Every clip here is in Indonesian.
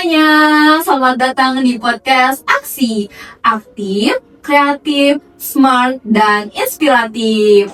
semuanya, selamat datang di podcast Aksi. Aktif, kreatif, smart, dan inspiratif.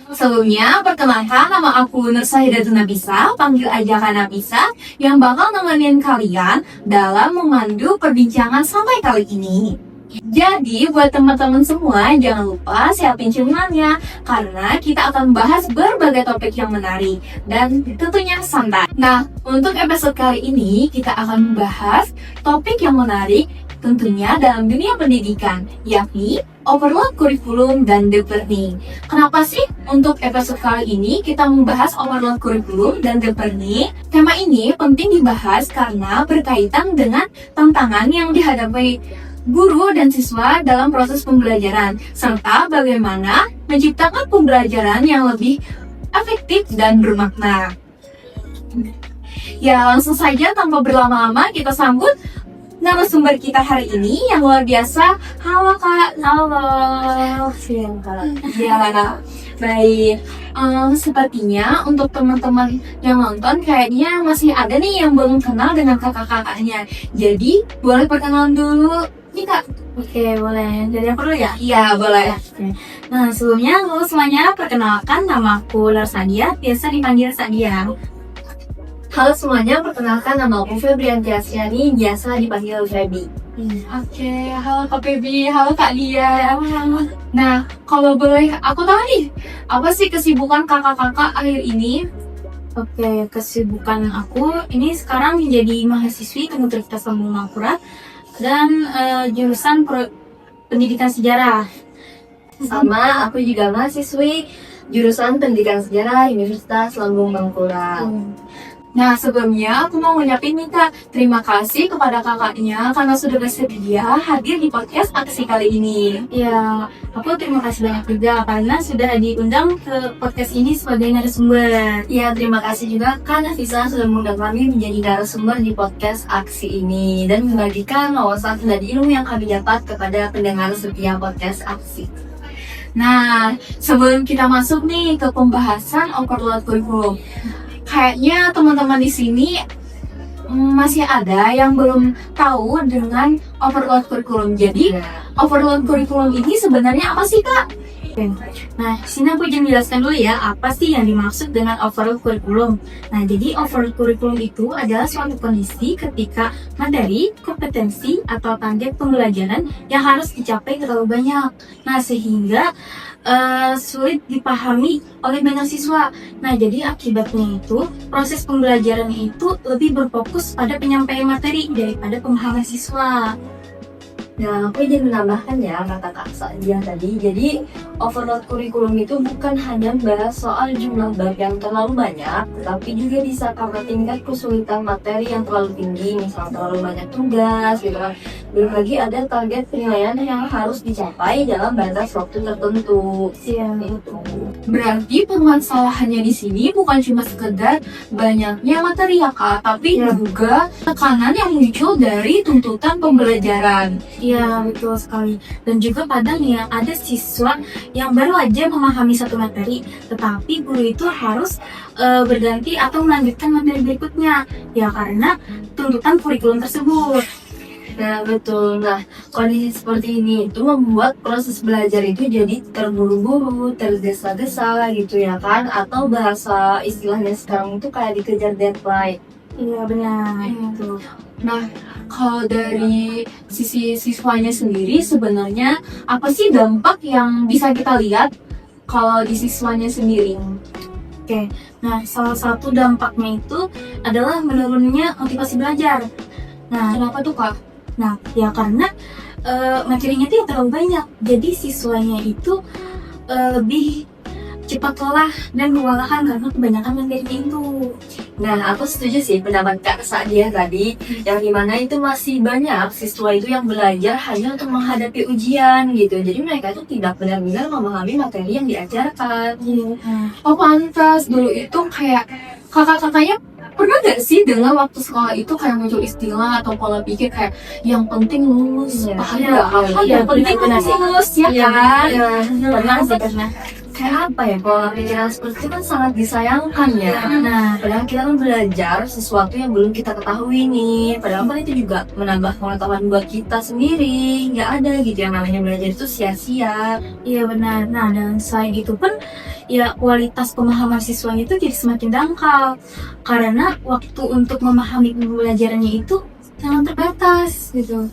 Sebelumnya, perkenalkan nama aku Nursahidatun Nabisa, panggil aja Kak Nabisa, yang bakal nemenin kalian dalam memandu perbincangan sampai kali ini. Jadi, buat teman-teman semua, jangan lupa siapin cemilannya, karena kita akan bahas berbagai topik yang menarik, dan tentunya santai. Nah, untuk episode kali ini, kita akan membahas topik yang menarik, tentunya dalam dunia pendidikan, yakni overload kurikulum dan deep learning. Kenapa sih untuk episode kali ini kita membahas overload kurikulum dan deep learning? Tema ini penting dibahas karena berkaitan dengan tantangan yang dihadapi guru dan siswa dalam proses pembelajaran, serta bagaimana menciptakan pembelajaran yang lebih efektif dan bermakna. Ya, langsung saja tanpa berlama-lama kita sambut narasumber kita hari ini yang luar biasa. Halo Kak. Halo. Ya, baik. Sepertinya untuk teman-teman yang nonton kayaknya masih ada nih yang belum kenal dengan kakak-kakaknya. Jadi boleh perkenalan dulu nih Kak. Oke, boleh. Jadi aku dulu ya? Iya, boleh. Oke. Nah, sebelumnya halo semuanya, perkenalkan nama aku Larsadia, biasa dipanggil Sadia. Halo semuanya, perkenalkan nama aku Febrianti Asyani, biasa dipanggil Febi. Oke, halo Kak Febi, halo Kak Lia. Nah, kalau boleh aku tahu nih, apa sih kesibukan kakak-kakak akhir ini? Oke, kesibukan aku ini sekarang menjadi mahasiswi Universitas Lambung Mangkurat dan jurusan pendidikan sejarah. Sama, aku juga mahasiswi jurusan pendidikan sejarah Universitas Lambung Mangkurat. Nah, sebelumnya aku mau ngucapin nih Kak, terima kasih kepada kakaknya karena sudah bersedia hadir di podcast Aksi kali ini. Ya, aku terima kasih banyak juga karena sudah diundang ke podcast ini sebagai narasumber. Ya, terima kasih juga Kak Nafisa sudah mengundang kami menjadi narasumber di podcast Aksi ini dan membagikan wawasan dan ilmu yang kami dapat kepada pendengar setia podcast Aksi. Nah, sebelum kita masuk nih ke pembahasan overload kurikulum, kayaknya teman-teman di sini masih ada yang belum tahu dengan overload kurikulum. Jadi, overload kurikulum ini sebenarnya apa sih Kak? Nah, sini aku jelaskan dulu ya, apa sih yang dimaksud dengan overload kurikulum. Nah, jadi overload kurikulum itu adalah suatu kondisi ketika materi, kompetensi, atau target pembelajaran yang harus dicapai terlalu banyak. Nah, sehingga sulit dipahami oleh banyak siswa. Nah, jadi akibatnya itu proses pembelajaran itu lebih berfokus pada penyampaian materi daripada pemahaman siswa. Nah, aku ingin menambahkan ya kata Kak Sadia tadi. Jadi, overload kurikulum itu bukan hanya bahas soal jumlah bab yang terlalu banyak, tetapi juga bisa karena tingkat kesulitan materi yang terlalu tinggi, misalnya terlalu banyak tugas, gitu kan. Belum lagi ada target penilaian yang harus dicapai dalam batas waktu tertentu. Itu. Berarti permasalahannya di sini bukan cuma sekedar banyaknya materi ya Kak, tapi juga tekanan yang muncul dari tuntutan pembelajaran. Iya, betul sekali. Dan juga kadang ya ada siswa yang baru aja memahami satu materi, tetapi guru itu harus berganti atau melanjutkan materi berikutnya, ya karena tuntutan kurikulum tersebut. Nah, betul. Nah, kondisi seperti ini itu membuat proses belajar itu jadi terburu-buru, tergesa-gesa gitu ya kan? Atau bahasa istilahnya sekarang itu kayak dikejar deadline. Iya, benar. Itu. Nah, kalau dari sisi siswanya sendiri sebenarnya apa sih dampak yang bisa kita lihat kalau di siswanya sendiri? Oke, nah salah satu dampaknya itu adalah menurunnya motivasi belajar. Nah, Kenapa tuh Kak? Nah, ya karena materinya itu yang terlalu banyak, jadi siswanya itu lebih cepat lelah dan kewalahan karena kebanyakan materinya itu. Nah, aku setuju sih pendapat Kak Sadia tadi, yang dimana itu masih banyak siswa itu yang belajar hanya untuk menghadapi ujian gitu. Jadi mereka itu tidak benar-benar memahami materi yang diajarkan. Oh pantas, dulu itu kayak kakak-kakaknya pernah gak sih dengan waktu sekolah itu kayak muncul istilah atau pola pikir kayak yang penting lulus, Iya. yang penting benar sih. lulus ya Iya, kan? pernah sih, pernah. kayak apa ya, pola pikiran seperti itu kan sangat disayangkan ya. Nah, Padahal kita kan belajar sesuatu yang belum kita ketahui nih. Padahal kan itu juga menambah pengetahuan buat kita sendiri. Nggak ada gitu yang namanya belajar itu sia-sia. iya benar. Nah, dan selain itu pun ya kualitas pemahaman siswanya itu jadi semakin dangkal karena waktu untuk memahami pembelajarannya itu sangat terbatas gitu.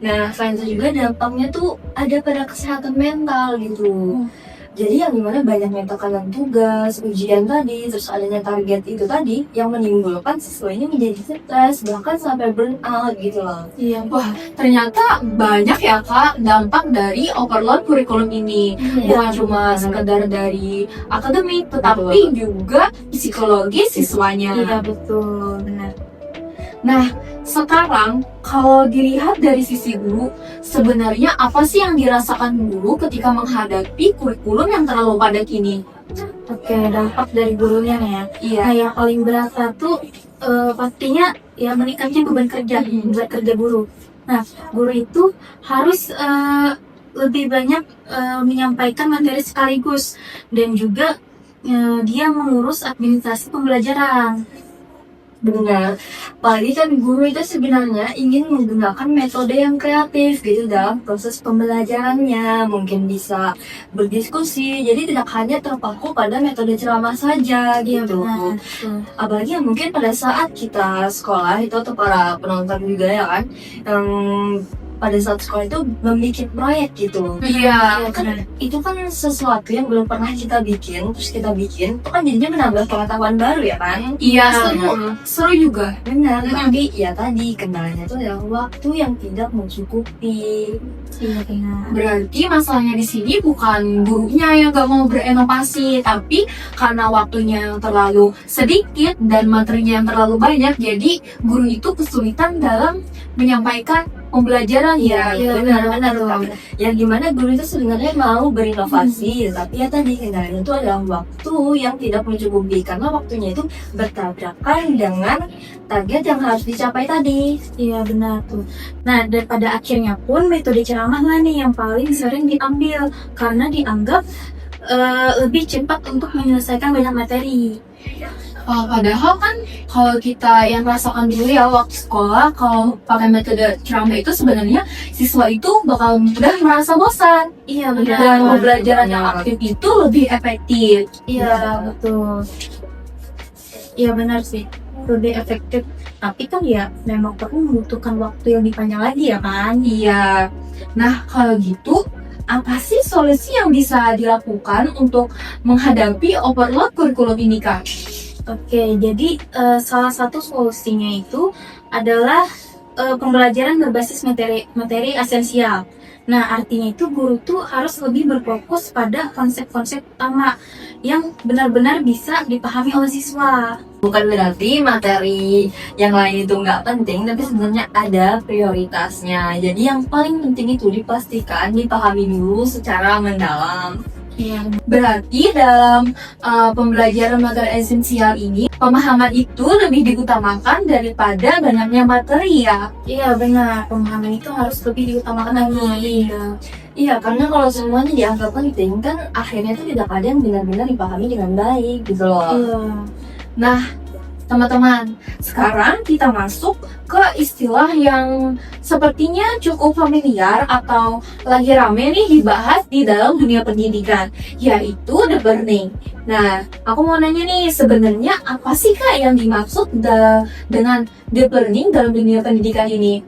Nah, selain itu juga dampaknya tuh ada pada kesehatan mental gitu. Jadi yang dimana banyaknya tekanan tugas, ujian tadi, terus adanya target itu tadi yang menimbulkan siswa ini menjadi stres, bahkan sampai burnout gitu loh. Iya. Wah, ternyata banyak ya Kak dampak dari overload kurikulum ini. Bukan cuma sekedar dari akademik, tetapi juga psikologi siswanya. Iya betul, benar. Nah, sekarang kalau dilihat dari sisi guru, sebenarnya apa sih yang dirasakan guru ketika menghadapi kurikulum yang terlalu padat ini? Oke, dampak dari gurunya nih ya. Iya. Nah, yang paling berasa tuh pastinya ya meningkatnya beban kerja guru. Nah, guru itu harus lebih banyak menyampaikan materi sekaligus dan juga dia mengurus administrasi pembelajaran. Benar, apalagi kan guru itu sebenarnya ingin menggunakan metode yang kreatif gitu dalam proses pembelajarannya. Mungkin bisa berdiskusi, jadi tidak hanya terpaku pada metode ceramah saja gitu. Benar, betul. Apalagi yang mungkin pada saat kita sekolah itu atau para penonton juga ya kan, yang pada saat sekolah itu membuat proyek gitu. Iya. Kan itu kan sesuatu yang belum pernah kita bikin, terus kita bikin, itu kan jadinya menambah pengetahuan baru ya kan? Iya, seru juga. Benar, tapi ya tadi kendalanya itu adalah waktu yang tidak mencukupi. Iya benar. Berarti masalahnya di sini bukan gurunya yang gak mau berinovasi, tapi karena waktunya yang terlalu sedikit dan materinya yang terlalu banyak, jadi guru itu kesulitan dalam menyampaikan pembelajaran ya. Benar. Yang gimana guru itu sebenarnya mau berinovasi, tapi ya tadi kendalanya itu adalah waktu yang tidak mencukupi karena waktunya itu bertabrakan dengan target yang harus dicapai tadi. Iya benar tuh. Nah, dan pada akhirnya pun metode ceramah lah nih yang paling sering diambil karena dianggap lebih cepat untuk menyelesaikan banyak materi. Padahal kan kalau kita yang rasakan dulu ya waktu sekolah, kalau pakai metode ceramah itu sebenarnya siswa itu bakal mudah merasa bosan. Iya Dan pembelajaran yang aktif itu lebih efektif. Iya betul. Iya benar sih, lebih efektif. Tapi kan ya memang perlu membutuhkan waktu yang lebih panjang lagi ya kan? Iya. Nah, kalau gitu, apa sih solusi yang bisa dilakukan untuk menghadapi overload kurikulum ini, Kak? Oke, jadi salah satu solusinya itu adalah pembelajaran berbasis materi esensial. Nah, artinya itu guru tuh harus lebih berfokus pada konsep-konsep utama yang benar-benar bisa dipahami oleh siswa. Bukan berarti materi yang lain itu nggak penting, tapi sebenarnya ada prioritasnya. Jadi yang paling penting itu dipastikan dipahami dulu secara mendalam. Iya. Berarti dalam pembelajaran materi esensial ini, pemahaman itu lebih diutamakan daripada banyaknya materi ya? Iya benar, pemahaman itu harus lebih diutamakan lagi. Iya, karena kalau semuanya dianggap penting kan akhirnya itu tidak ada yang benar-benar dipahami dengan baik gitu loh. Iya. Nah, teman-teman, sekarang kita masuk ke istilah yang sepertinya cukup familiar atau lagi rame nih dibahas di dalam dunia pendidikan, yaitu deep learning. Nah, aku mau nanya nih, sebenarnya apa sih Kak yang dimaksud dengan deep learning dalam dunia pendidikan ini?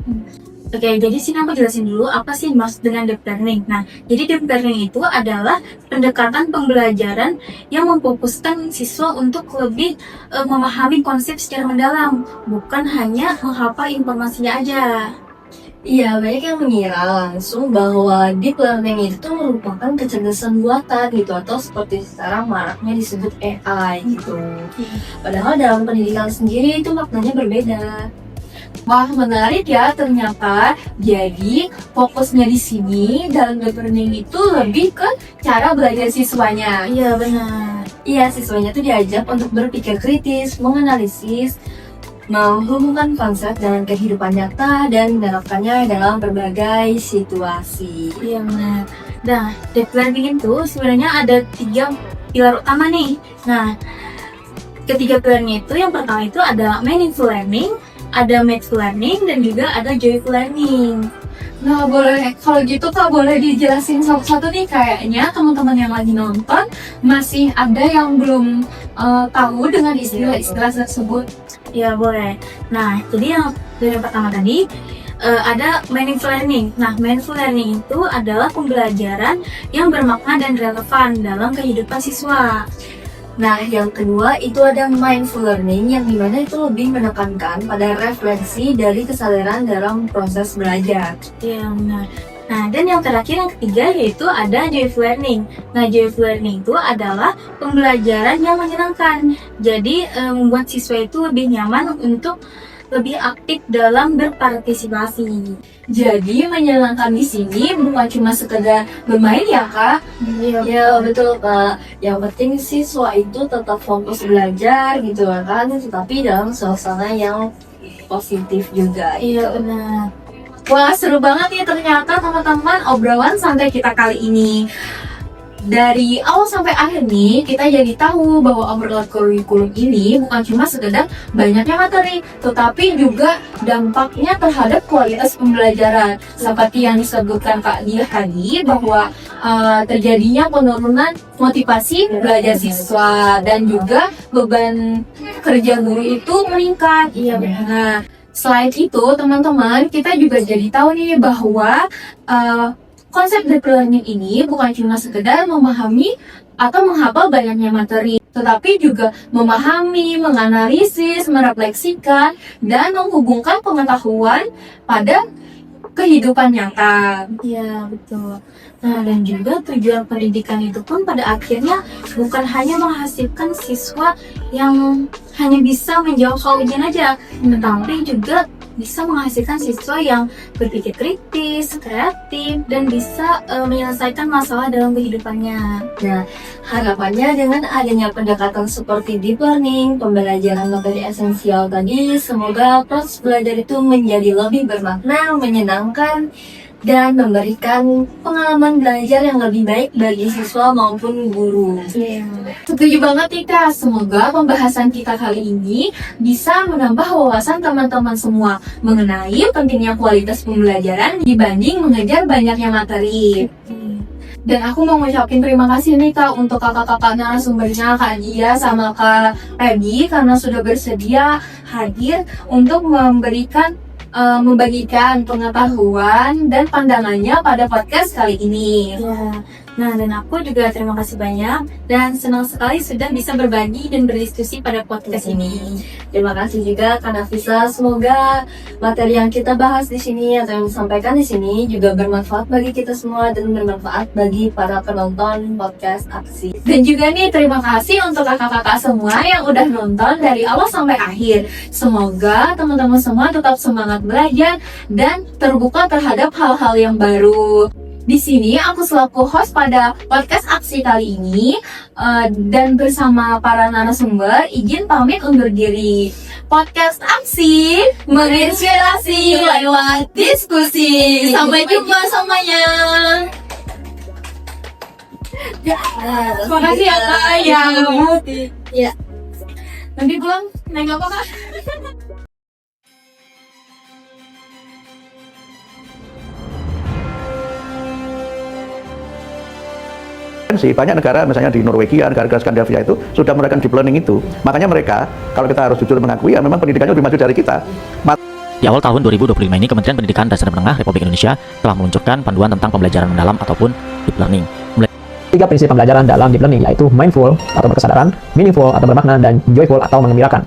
Oke, jadi sini aku jelasin dulu apa sih maksud dengan deep learning. Nah, jadi deep learning itu adalah pendekatan pembelajaran yang memfokuskan siswa untuk lebih memahami konsep secara mendalam, bukan hanya menghafal informasinya aja. Iya, banyak yang mengira langsung bahwa deep learning itu merupakan kecerdasan buatan gitu, atau seperti sekarang maraknya disebut AI gitu. Padahal dalam pendidikan sendiri itu maknanya berbeda. Wah, menarik ya ternyata. Jadi, fokusnya di sini dalam deep learning itu lebih ke cara belajar siswanya. Iya, benar. Iya, siswanya tuh diajak untuk berpikir kritis, menganalisis, menghubungkan konsep dengan kehidupan nyata dan menerapkannya dalam berbagai situasi. Iya, benar. Nah, deep learning itu sebenarnya ada 3 pilar utama nih. Nah, ketiga pilarnya itu yang pertama itu ada meaningful learning, ada mindful learning, dan juga ada joyful learning. Nah, boleh kalau gitu Kak boleh dijelasin satu-satu nih, kayaknya teman-teman yang lagi nonton masih ada yang belum tahu dengan istilah-istilah tersebut. Ya, boleh. Nah, jadi yang pertama tadi ada meaningful learning. Nah, meaningful learning itu adalah pembelajaran yang bermakna dan relevan dalam kehidupan siswa. Nah, yang kedua itu ada mindful learning yang dimana itu lebih menekankan pada refleksi dari kesadaran dalam proses belajar. Ya, benar. Nah, dan yang terakhir yang ketiga yaitu ada joyful learning. Nah, joyful learning itu adalah pembelajaran yang menyenangkan. Jadi, membuat siswa itu lebih nyaman untuk lebih aktif dalam berpartisipasi. Jadi menyenangkan di sini bukan cuma sekedar bermain ya Kak. Ya betul Kak. Yang penting siswa itu tetap fokus belajar gitu kan, tetapi dalam suasana yang positif juga. Iya, benar. Wah, seru banget nih ternyata teman-teman obrolan santai kita kali ini. Dari awal sampai akhir nih, kita jadi tahu bahwa obrolan kurikulum ini bukan cuma sekedar banyaknya materi, tetapi juga dampaknya terhadap kualitas pembelajaran. Seperti yang disebutkan Kak Dia tadi, bahwa terjadinya penurunan motivasi belajar siswa dan juga beban kerja guru itu meningkat. Iya, benar. Nah, selain itu teman-teman, kita juga jadi tahu nih bahwa konsep deep learning ini bukan cuma sekedar memahami atau menghafal banyaknya materi, tetapi juga memahami, menganalisis, merefleksikan, dan menghubungkan pengetahuan pada kehidupan nyata. Iya, betul. Nah, dan juga tujuan pendidikan itu pun pada akhirnya bukan hanya menghasilkan siswa yang hanya bisa menjawab soal ujian aja, tetapi juga bisa menghasilkan siswa yang berpikir kritis, kreatif, dan bisa menyelesaikan masalah dalam kehidupannya. Nah, harapannya dengan adanya pendekatan seperti deep learning, pembelajaran materi esensial tadi, semoga proses belajar itu menjadi lebih bermakna, menyenangkan, dan memberikan pengalaman belajar yang lebih baik bagi siswa maupun guru. Iya. Setuju banget nih Kak, semoga pembahasan kita kali ini bisa menambah wawasan teman-teman semua mengenai pentingnya kualitas pembelajaran dibanding mengejar banyaknya materi. Dan aku mau ngucapin terima kasih nih Kak untuk kakak-kakak narasumbernya Kak Dia sama Kak Peggy karena sudah bersedia hadir untuk membagikan pengetahuan dan pandangannya pada podcast kali ini. Ya. Nah, dan aku juga terima kasih banyak dan senang sekali sudah bisa berbagi dan berdiskusi pada podcast ini. Terima kasih juga Kak Nafisa. Semoga materi yang kita bahas di sini atau yang disampaikan di sini juga bermanfaat bagi kita semua dan bermanfaat bagi para penonton podcast Aksi. Dan juga nih terima kasih untuk kakak-kakak semua yang udah nonton dari awal sampai akhir. Semoga teman-teman semua tetap semangat belajar dan terbuka terhadap hal-hal yang baru. Di sini aku selaku host pada podcast Aksi kali ini dan bersama para narasumber izin pamit undur diri. Podcast Aksi menginspirasi lewat diskusi. Sampai jumpa semuanya. Terima kasih ya Kak yang Ya. nanti pulang naik apa Kak? Banyak negara misalnya di Norwegia, negara-negara Skandinavia itu sudah menerapkan deep learning itu. Makanya mereka, kalau kita harus jujur mengakui, ya memang pendidikannya lebih maju dari kita. Di awal tahun 2025 ini, Kementerian Pendidikan Dasar dan Menengah Republik Indonesia telah meluncurkan panduan tentang pembelajaran mendalam ataupun deep learning. 3 prinsip pembelajaran dalam deep learning yaitu mindful atau berkesadaran, meaningful atau bermakna, dan joyful atau mengembirakan.